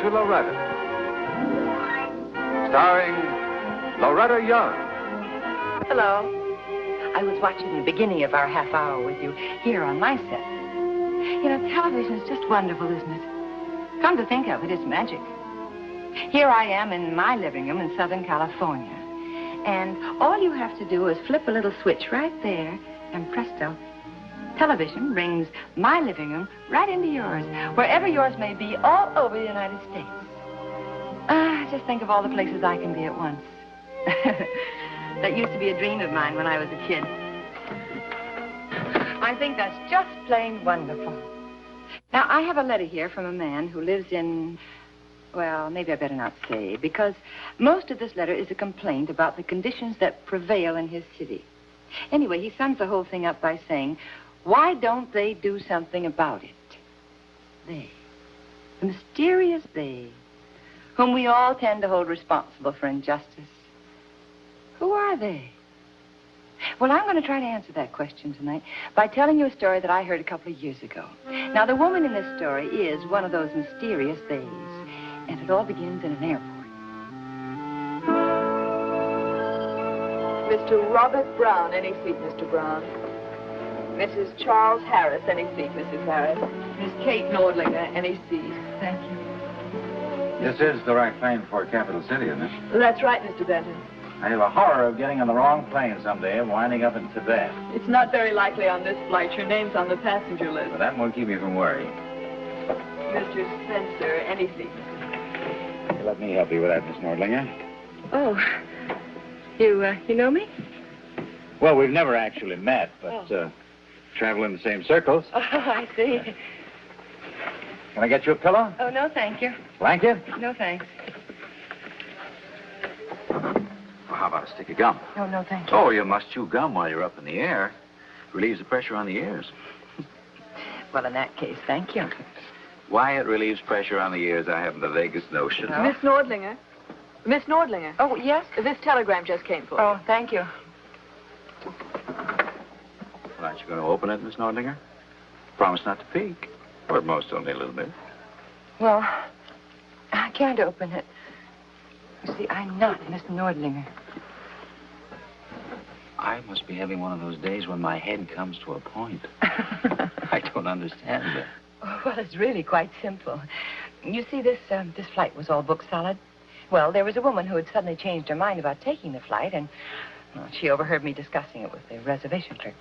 to Loretta. Starring Loretta Young. Hello. I was watching the beginning of our half hour with you here on my set. You know, television is just wonderful, isn't it? Come to think of it, it's magic. Here I am in my living room in Southern California. And all you have to do is flip a little switch right there, and presto, television brings my living room right into yours, wherever yours may be, all over the United States. Just think of all the places I can be at once. That used to be a dream of mine when I was a kid. I think that's just plain wonderful. Now, I have a letter here from a man who lives in, well, maybe I better not say, because most of this letter is a complaint about the conditions that prevail in his city. Anyway, he sums the whole thing up by saying, why don't they do something about it? They, the mysterious they, whom we all tend to hold responsible for injustice. Who are they? Well, I'm going to try to answer that question tonight by telling you a story that I heard a couple of years ago. Now, the woman in this story is one of those mysterious theys, and it all begins in an airport. Mr. Robert Brown, any seat, Mr. Brown. Mrs. Charles Harris, any seat, Mrs. Harris. Miss Kate Nordlinger, any seat. Thank you. This is the right plane for Capital City, isn't it? That's right, Mr. Benton. I have a horror of getting on the wrong plane someday and winding up in Tibet. It's not very likely on this flight. Your name's on the passenger list. But that won't keep me from worrying. Mr. Spencer, any seat. Let me help you with that, Miss Nordlinger. Oh, you know me? Well, we've never actually met, but travel in the same circles. Oh, I see. Can I get you a pillow? Oh, no, thank you. Blanket? No, thanks. Well, how about a stick of gum? Oh, no, thank you. Oh, you must chew gum while you're up in the air. Relieves the pressure on the ears. Well, in that case, thank you. Why it relieves pressure on the ears, I haven't the vaguest notion. No. Miss Nordlinger. Miss Nordlinger. Oh, yes? This telegram just came for you. Oh, thank you. Well, aren't you going to open it, Miss Nordlinger? Promise not to peek. Or at most only a little bit. Well, I can't open it. You see, I'm not Miss Nordlinger. I must be having one of those days when my head comes to a point. I don't understand it. Oh, well, it's really quite simple. You see, this flight was all booked solid. Well, there was a woman who had suddenly changed her mind about taking the flight, and she overheard me discussing it with the reservation clerk.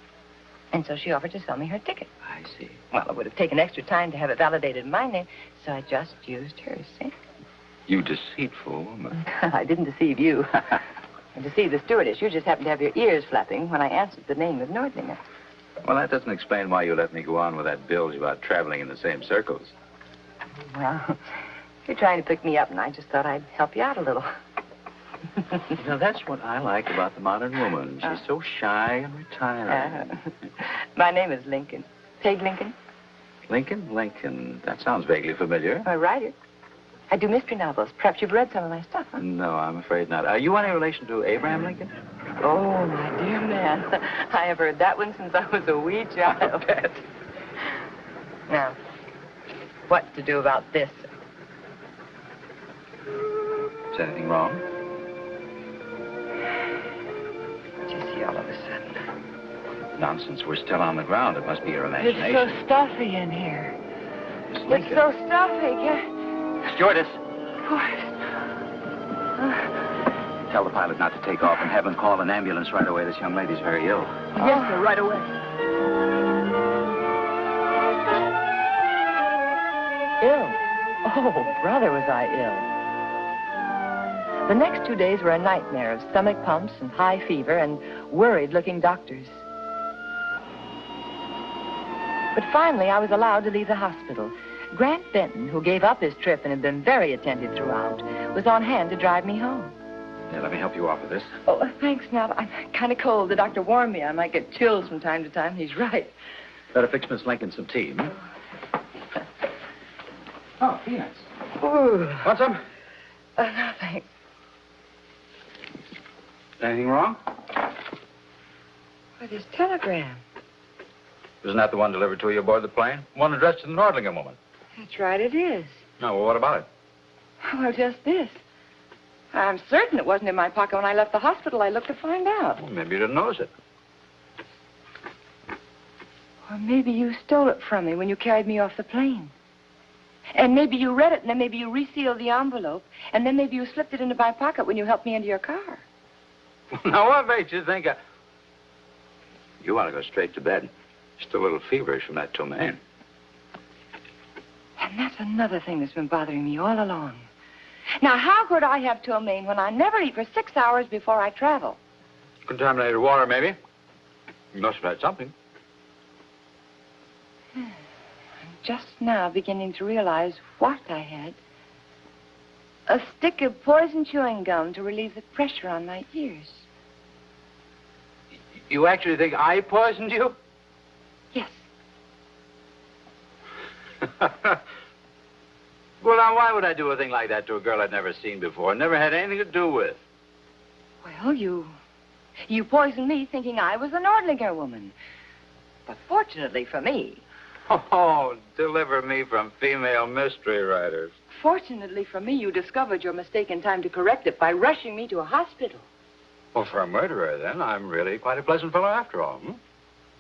And so she offered to sell me her ticket. I see. Well, it would have taken extra time to have it validated in my name, so I just used hers, see? You deceitful woman. I didn't deceive you. I deceived the stewardess. You just happened to have your ears flapping when I answered the name of Nordlinger. Well, that doesn't explain why you let me go on with that bilge about traveling in the same circles. Well, you're trying to pick me up, and I just thought I'd help you out a little. Now, that's what I like about the modern woman. She's so shy and retiring. My name is Lincoln. Peg Lincoln. Lincoln? Lincoln. That sounds vaguely familiar. I'm a writer. I do mystery novels. Perhaps you've read some of my stuff, huh? No, I'm afraid not. Are you any relation to Abraham Lincoln? Oh, my dear man. I have heard that one since I was a wee child. Now, what to do about this? Is anything wrong? What do you see all of a sudden? Nonsense. We're still on the ground. It must be your imagination. It's so stuffy in here. Miss Lincoln. It's so stuffy. Stewardess. Of course. Tell the pilot not to take off and have him call an ambulance right away. This young lady's very ill. Yes, sir, right away. Ill? Oh, brother, was I ill. The next 2 days were a nightmare of stomach pumps and high fever and worried-looking doctors. But finally, I was allowed to leave the hospital. Grant Benton, who gave up his trip and had been very attentive throughout, was on hand to drive me home. Yeah, let me help you off with this. Oh, thanks, Nab. I'm kind of cold. The doctor warned me I might get chills from time to time. He's right. Better fix Miss Lincoln some tea, hmm? Oh, peanuts. Ooh. Want some? No, thanks. Anything wrong? Why, this telegram. Isn't that the one delivered to you aboard the plane? One addressed to the Nordlinger woman. That's right, it is. No, well, what about it? Well, just this. I'm certain it wasn't in my pocket when I left the hospital. I looked to find out. Well, maybe you didn't notice it. Or maybe you stole it from me when you carried me off the plane. And maybe you read it, and then maybe you resealed the envelope, and then maybe you slipped it into my pocket when you helped me into your car. Now, what made you think You want to go straight to bed. Still a little feverish from that ptomaine. And that's another thing that's been bothering me all along. Now, how could I have ptomaine when I never eat for 6 hours before I travel? Contaminated water, maybe. You must have had something. I'm just now beginning to realize what I had. A stick of poison chewing gum to relieve the pressure on my ears. You actually think I poisoned you? Yes. Well, now, why would I do a thing like that to a girl I'd never seen before, never had anything to do with? Well, you poisoned me thinking I was a Nordlinger woman. But fortunately for me... Oh, deliver me from female mystery writers. Fortunately for me, you discovered your mistake in time to correct it by rushing me to a hospital. Well, for a murderer, then, I'm really quite a pleasant fellow after all.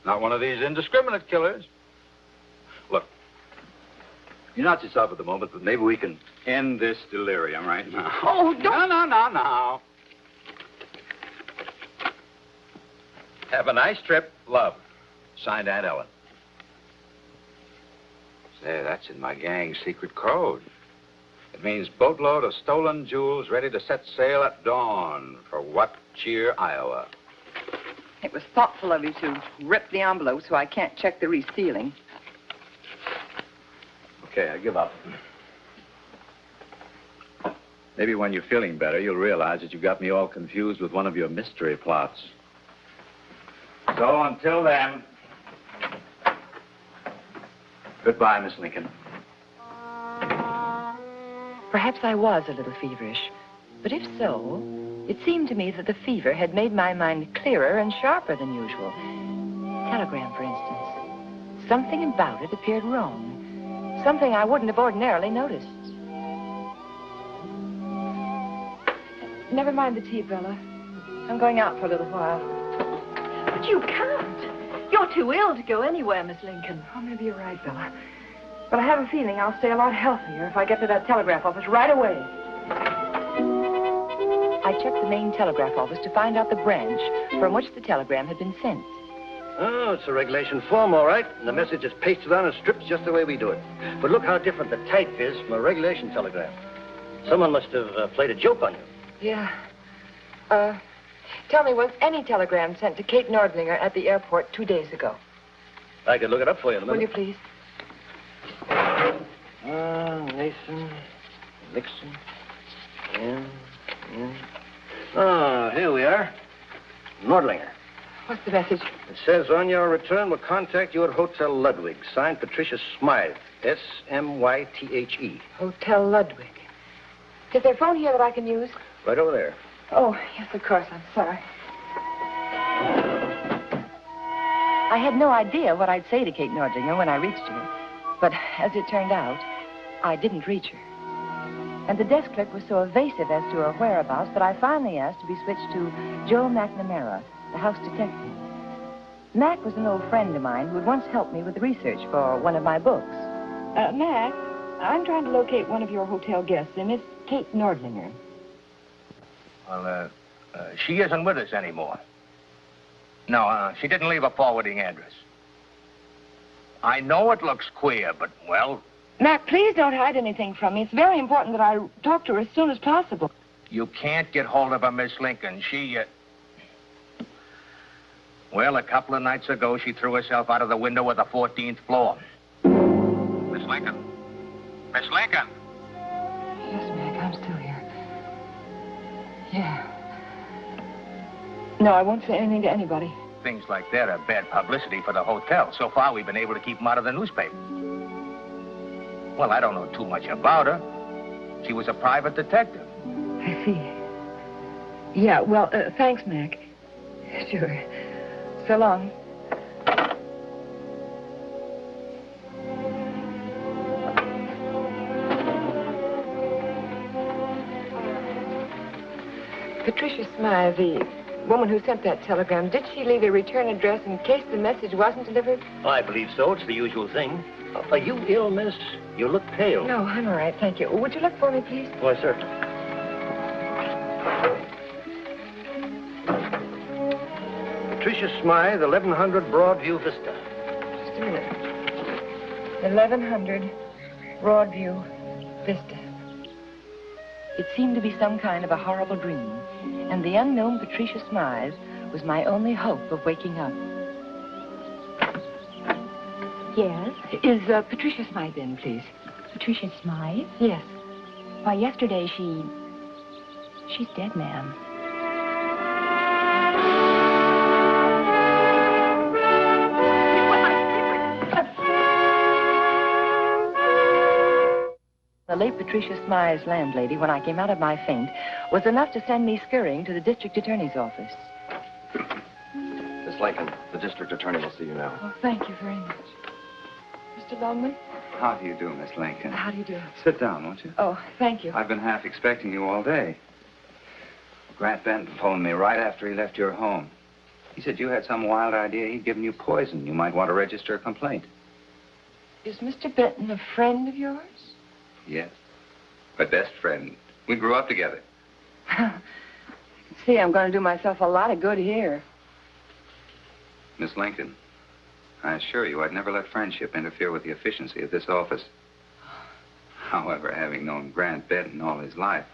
Not one of these indiscriminate killers. Look, you're not yourself at the moment, but maybe we can end this delirium right now. Oh, don't... No. Have a nice trip. Love. Signed, Aunt Ellen. Say, that's in my gang's secret code. It means boatload of stolen jewels ready to set sail at dawn for What Cheer, Iowa. It was thoughtful of you to rip the envelope so I can't check the resealing. Okay, I give up. Maybe when you're feeling better, you'll realize that you got me all confused with one of your mystery plots. So until then, goodbye, Miss Lincoln. Perhaps I was a little feverish, but if so, it seemed to me that the fever had made my mind clearer and sharper than usual. Telegram, for instance. Something about it appeared wrong. Something I wouldn't have ordinarily noticed. Never mind the tea, Bella. I'm going out for a little while. But you can't. You're too ill to go anywhere, Miss Lincoln. Oh, maybe you're right, Bella. But I have a feeling I'll stay a lot healthier if I get to that telegraph office right away. I checked the main telegraph office to find out the branch from which the telegram had been sent. Oh, it's a regulation form, all right. And the message is pasted on in strips just the way we do it. But look how different the type is from a regulation telegram. Someone must have played a joke on you. Yeah. Tell me, was any telegram sent to Kate Nordlinger at the airport 2 days ago? I could look it up for you in a minute. Will you please? Nathan, Nixon, Oh, here we are. Nordlinger. What's the message? It says, on your return, we'll contact you at Hotel Ludwig. Signed, Patricia Smythe. S-M-Y-T-H-E. Hotel Ludwig. Is there a phone here that I can use? Right over there. Oh, yes, of course. I'm sorry. I had no idea what I'd say to Kate Nordlinger when I reached her. But as it turned out, I didn't reach her. And the desk clerk was so evasive as to her whereabouts that I finally asked to be switched to Joe McNamara, the house detective. Mac was an old friend of mine who had once helped me with the research for one of my books. Mac, I'm trying to locate one of your hotel guests, a Miss Kate Nordlinger. Well, she isn't with us anymore. No, she didn't leave a forwarding address. I know it looks queer, but, well... Mac, please don't hide anything from me. It's very important that I talk to her as soon as possible. You can't get hold of her, Miss Lincoln. She, Well, a couple of nights ago, she threw herself out of the window of the 14th floor. Miss Lincoln? Miss Lincoln? Yes, Mac, I'm still here. Yeah. No, I won't say anything to anybody. Things like that are bad publicity for the hotel. So far, we've been able to keep them out of the newspaper. Well, I don't know too much about her. She was a private detective. I see. Yeah, well, thanks, Mac. Sure. So long. Patricia Smythe, the woman who sent that telegram, did she leave a return address in case the message wasn't delivered? I believe so. It's the usual thing. Are you ill, miss? You look pale. No, I'm all right, thank you. Would you look for me, please? Why, certainly. Patricia Smythe, 1100 Broadview Vista. Just a minute. 1100 Broadview Vista. It seemed to be some kind of a horrible dream, and the unknown Patricia Smythe was my only hope of waking up. Yes? Is Patricia Smythe in, please? Patricia Smythe? Yes. Why, yesterday she's dead, ma'am. The late Patricia Smythe's landlady, when I came out of my faint, was enough to send me scurrying to the district attorney's office. Miss Lincoln, the district attorney will see you now. Oh, thank you very much. Mr. Longman? How do you do, Miss Lincoln? How do you do? Sit down, won't you? Oh, thank you. I've been half expecting you all day. Grant Benton phoned me right after he left your home. He said you had some wild idea he'd given you poison. You might want to register a complaint. Is Mr. Benton a friend of yours? Yes. My best friend. We grew up together. See, I'm going to do myself a lot of good here. Miss Lincoln, I assure you I'd never let friendship interfere with the efficiency of this office. However, having known Grant Benton all his life,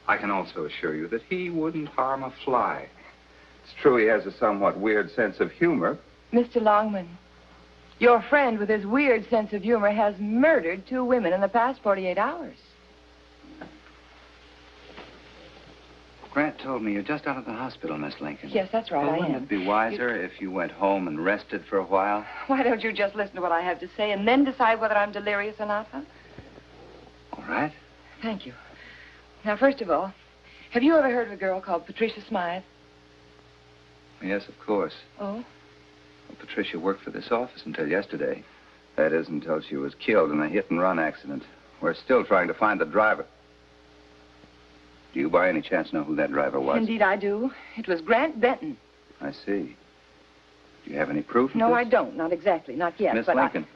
I can also assure you that he wouldn't harm a fly. It's true he has a somewhat weird sense of humor. Mr. Longman, your friend with his weird sense of humor has murdered 2 women in the past 48 hours. Grant told me you're just out of the hospital, Miss Lincoln. Yes, that's right, Well, I wouldn't am. it be wiser if you went home and rested for a while? Why don't you just listen to what I have to say and then decide whether I'm delirious or not, huh? All right. Thank you. Now, first of all, have you ever heard of a girl called Patricia Smythe? Yes, of course. Oh? Well, Patricia worked for this office until yesterday. That is, until she was killed in a hit-and-run accident. We're still trying to find the driver. Do you by any chance know who that driver was? Indeed, I do. It was Grant Benton. I see. Do you have any proof of No, this? I don't. Not exactly. Not yet. Miss but Lincoln.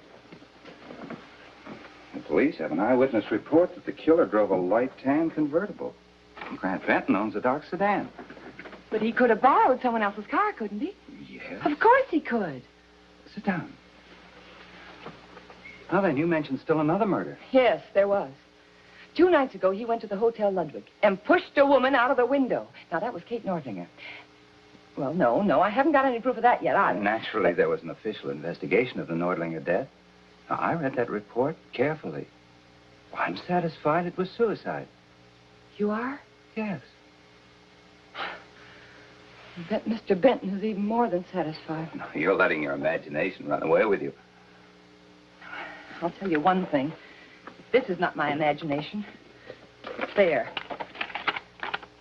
The police have an eyewitness report that the killer drove a light tan convertible. Grant Benton owns a dark sedan. But he could have borrowed someone else's car, couldn't he? Yes. Of course he could. Sit down. Now then, you mentioned still another murder. Yes, there was. 2 nights ago, he went to the Hotel Ludwig and pushed a woman out of the window. Now, that was Kate Nordlinger. Well, no, I haven't got any proof of that yet either. Naturally, there was an official investigation of the Nordlinger death. Now, I read that report carefully. Well, I'm satisfied it was suicide. You are? Yes. I bet Mr. Benton is even more than satisfied. No, you're letting your imagination run away with you. I'll tell you one thing. This is not my imagination. It's there.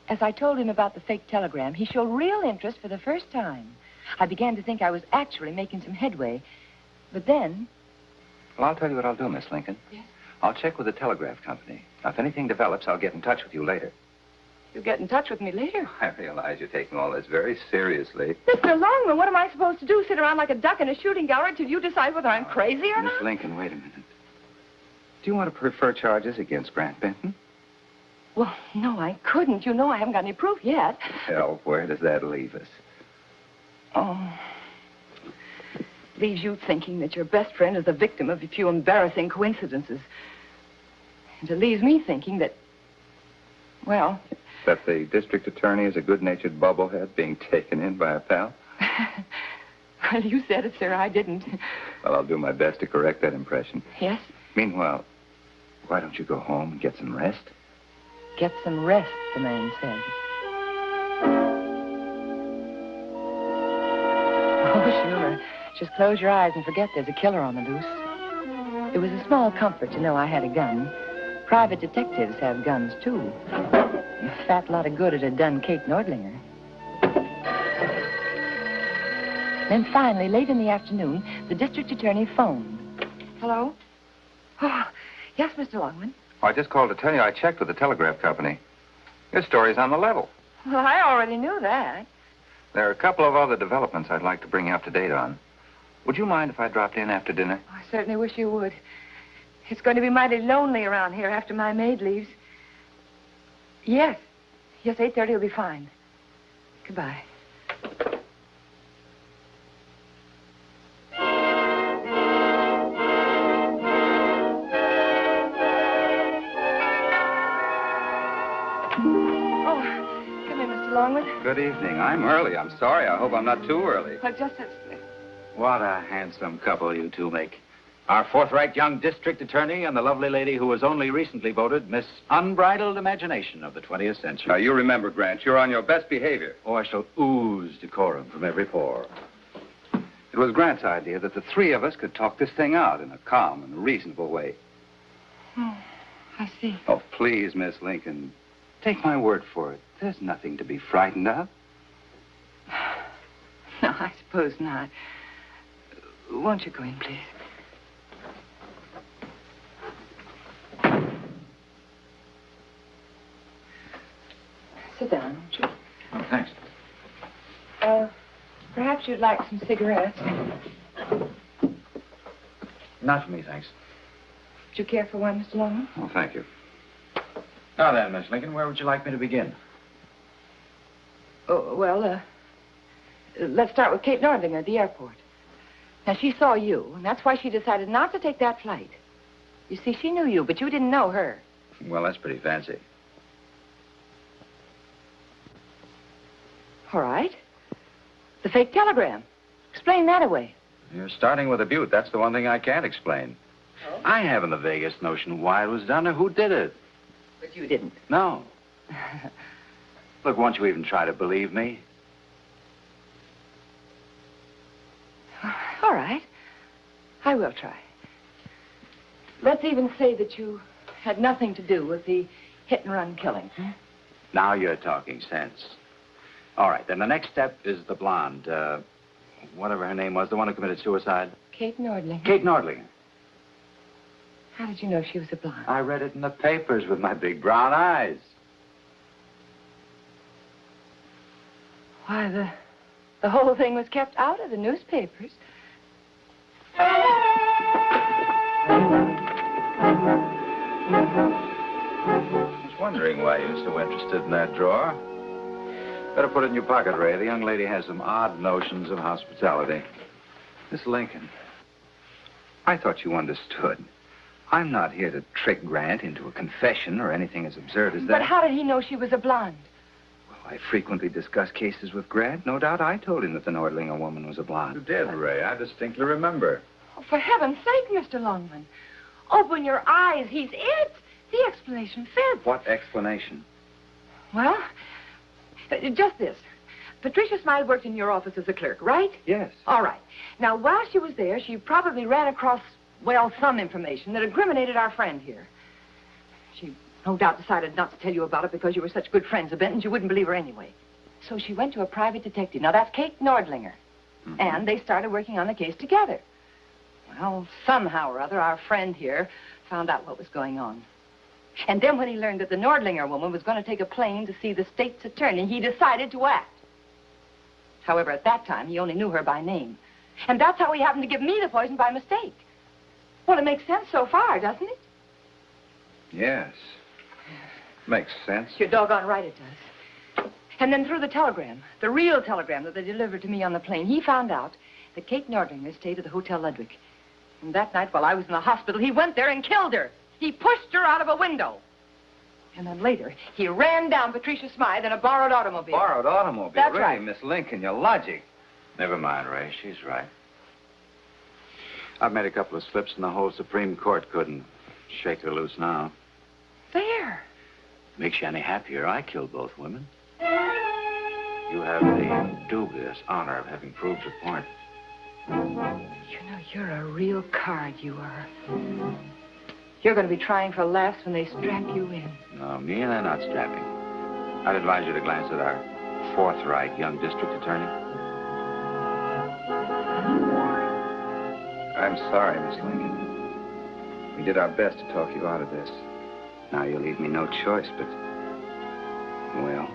As I told him about the fake telegram, he showed real interest for the first time. I began to think I was actually making some headway. But then... Well, I'll tell you what I'll do, Miss Lincoln. Yes? I'll check with the telegraph company. Now, if anything develops, I'll get in touch with you later. You'll get in touch with me later. I realize you're taking all this very seriously. Mr. Longman, what am I supposed to do? Sit around like a duck in a shooting gallery till you decide whether I'm crazy or Miss not? Lincoln, wait a minute. Do you want to prefer charges against Grant Benton? Well, no, I couldn't. You know I haven't got any proof yet. Hell, where does that leave us? Oh. Leaves you thinking that your best friend is the victim of a few embarrassing coincidences. And it leaves me thinking that, well... That the district attorney is a good-natured bubblehead being taken in by a pal? Well, you said it, sir. I didn't. Well, I'll do my best to correct that impression. Yes? Meanwhile, why don't you go home and get some rest? Get some rest, the man said. Oh, sure. Just close your eyes and forget there's a killer on the loose. It was a small comfort to know I had a gun. Private detectives have guns, too. A fat lot of good it had done Kate Nordlinger. Then finally, late in the afternoon, the district attorney phoned. Hello? Oh, yes, Mr. Longman. I just called to tell you I checked with the telegraph company. Your story's on the level. Well, I already knew that. There are a couple of other developments I'd like to bring you up to date on. Would you mind if I dropped in after dinner? I certainly wish you would. It's going to be mighty lonely around here after my maid leaves. Yes. Yes, 8:30 will be fine. Goodbye. Longwood? Good evening. I'm early. I'm sorry. I hope I'm not too early. Well, just as... What a handsome couple you two make. Our forthright young district attorney and the lovely lady who was only recently voted Miss Unbridled Imagination of the 20th century. Now, you remember, Grant, you're on your best behavior. Oh, I shall ooze decorum from every pore. It was Grant's idea that the three of us could talk this thing out in a calm and reasonable way. Oh, I see. Oh, please, Miss Lincoln. Take my word for it. There's nothing to be frightened of. No, I suppose not. Won't you go in, please? Sit down, won't you? Oh, thanks. Perhaps you'd like some cigarettes. Not for me, thanks. Would you care for one, Mr. Longman? Oh, thank you. Now then, Miss Lincoln, where would you like me to begin? Oh, well, let's start with Kate Nordlinger at the airport. Now, she saw you, and that's why she decided not to take that flight. You see, she knew you, but you didn't know her. Well, that's pretty fancy. All right. The fake telegram. Explain that away. You're starting with a butte. That's the one thing I can't explain. Oh? I haven't the vaguest notion why it was done or who did it. But you didn't. No. Look, won't you even try to believe me? All right. I will try. Let's even say that you had nothing to do with the hit-and-run killing. Huh? Now you're talking sense. All right, then the next step is the blonde, whatever her name was, the one who committed suicide. Kate Nordlinger. Kate Nordlinger. How did you know she was a blonde? I read it in the papers with my big brown eyes. Why, the whole thing was kept out of the newspapers. I was wondering why you were so interested in that drawer. Better put it in your pocket, Ray. The young lady has some odd notions of hospitality. Miss Lincoln, I thought you understood. I'm not here to trick Grant into a confession or anything as absurd as that. But how did he know she was a blonde? Well, I frequently discuss cases with Grant. No doubt I told him that the Nordlinger woman was a blonde. You did, Ray. I distinctly remember. Oh, for heaven's sake, Mr. Longman. Open your eyes. He's it. The explanation fits. What explanation? Well, just this. Patricia Smythe worked in your office as a clerk, right? Yes. All right. Now, while she was there, she probably ran across, well, some information that incriminated our friend here. She no doubt decided not to tell you about it because you were such good friends of Benton's you wouldn't believe her anyway. So she went to a private detective. Now, that's Kate Nordlinger. Mm-hmm. And they started working on the case together. Well, somehow or other, our friend here found out what was going on. And then when he learned that the Nordlinger woman was going to take a plane to see the state's attorney, he decided to act. However, at that time, he only knew her by name. And that's how he happened to give me the poison by mistake. Well, it makes sense so far, doesn't it? Yes. Makes sense. You're doggone right it does. And then through the telegram, the real telegram that they delivered to me on the plane, he found out that Kate Nordlinger stayed at the Hotel Ludwig. And that night, while I was in the hospital, he went there and killed her. He pushed her out of a window. And then later, he ran down Patricia Smythe in a borrowed automobile. Borrowed automobile? That's really, right. Miss Lincoln, your logic. Never mind, Ray. She's right. I've made a couple of slips, and the whole Supreme Court couldn't shake her loose now. There. Makes you any happier? I killed both women. You have the dubious honor of having proved your point. You know, you're a real card, you are. You're going to be trying for laughs when they strap you in. No, me and they're not strapping. I'd advise you to glance at our forthright young district attorney. I'm sorry, Miss Lincoln. We did our best to talk you out of this. Now you leave me no choice but, well,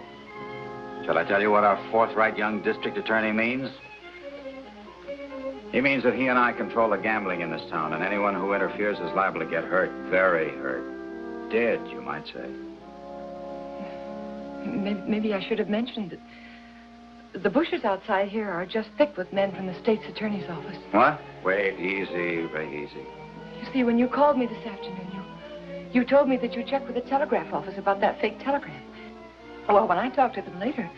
Shall I tell you what our forthright young district attorney means? He means that he and I control the gambling in this town, and anyone who interferes is liable to get hurt, very hurt. Dead, you might say. Maybe I should have mentioned that the bushes outside here are just thick with men from the state's attorney's office. What? Wait, easy, very easy. You see, when you called me this afternoon, you told me that you checked with the telegraph office about that fake telegram. Well, when I talked to them later,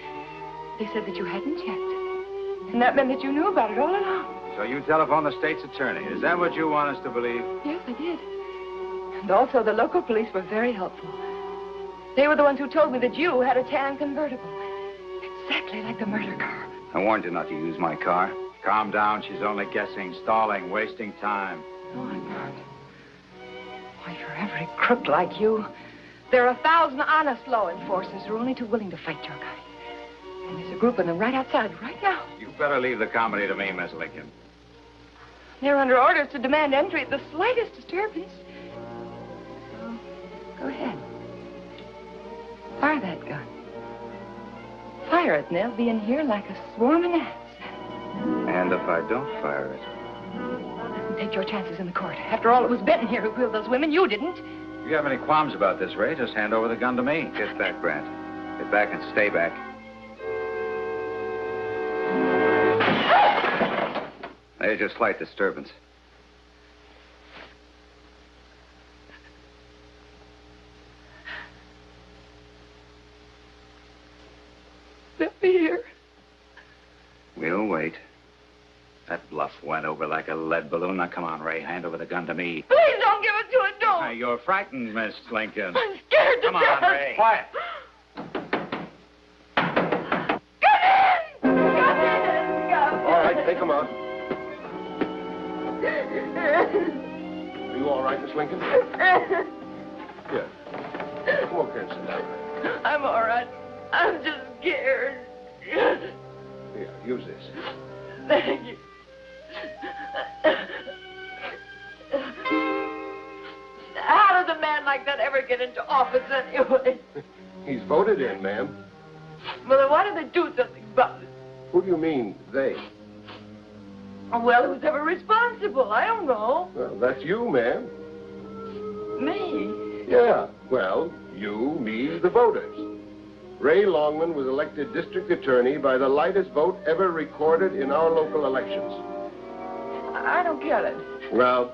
they said that you hadn't checked. And that meant that you knew about it all along. So you telephoned the state's attorney. Is that what you want us to believe? Yes, I did. And also, the local police were very helpful. They were the ones who told me that you had a tan convertible. Exactly like the murder car. I warned you not to use my car. Calm down. She's only guessing, stalling, wasting time. No, I'm not. Why, for every crook like you, there are 1,000 honest law enforcers who are only too willing to fight your guy. And there's a group of them right outside, right now. You better leave the comedy to me, Miss Lincoln. They're under orders to demand entry at the slightest disturbance. So, go ahead. Fire that gun. Fire it, and they'll be in here like a swarm of gnats. And if I don't fire it? Take your chances in the court. After all, it was Benton here who killed those women. You didn't. If you have any qualms about this, Ray, just hand over the gun to me. Get back, Grant. Get back and stay back. There's your slight disturbance. They'll be here. We'll wait. That bluff went over like a lead balloon. Now, come on, Ray. Hand over the gun to me. Please don't give it to it, don't. Now, you're frightened, Miss Lincoln. I'm scared to Come death. on, Ray. Quiet. All right, take him out. Are you all right, Miss Lincoln? Here. Come over here and sit down. I'm all right. I'm just scared. Here, use this. Thank you. How does a man like that ever get into office anyway? He's voted in, ma'am. Well, then why don't they do something about it? Who do you mean, they? Well, who's ever responsible? I don't know. Well, that's you, ma'am. Me? Yeah, well, you, me, the voters. Ray Longman was elected district attorney by the lightest vote ever recorded in our local elections. I don't get it. Well,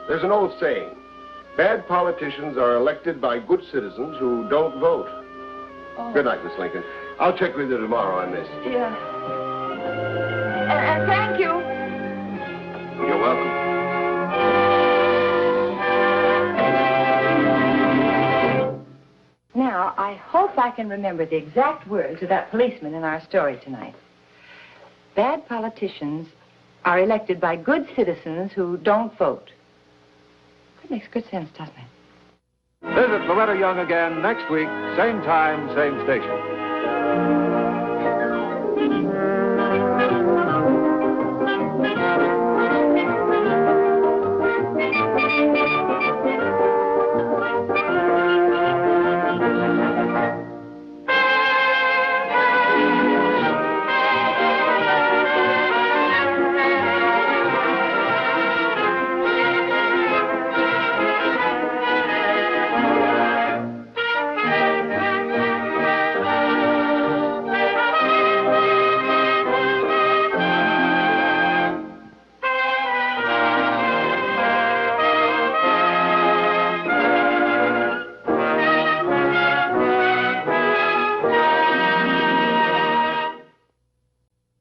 there's an old saying. Bad politicians are elected by good citizens who don't vote. Oh. Good night, Miss Lincoln. I'll check with you tomorrow on this. Yeah. And thank you. You're welcome. Now, I hope I can remember the exact words of that policeman in our story tonight. Bad politicians are elected by good citizens who don't vote. That makes good sense, doesn't it? Visit Loretta Young again next week, same time, same station.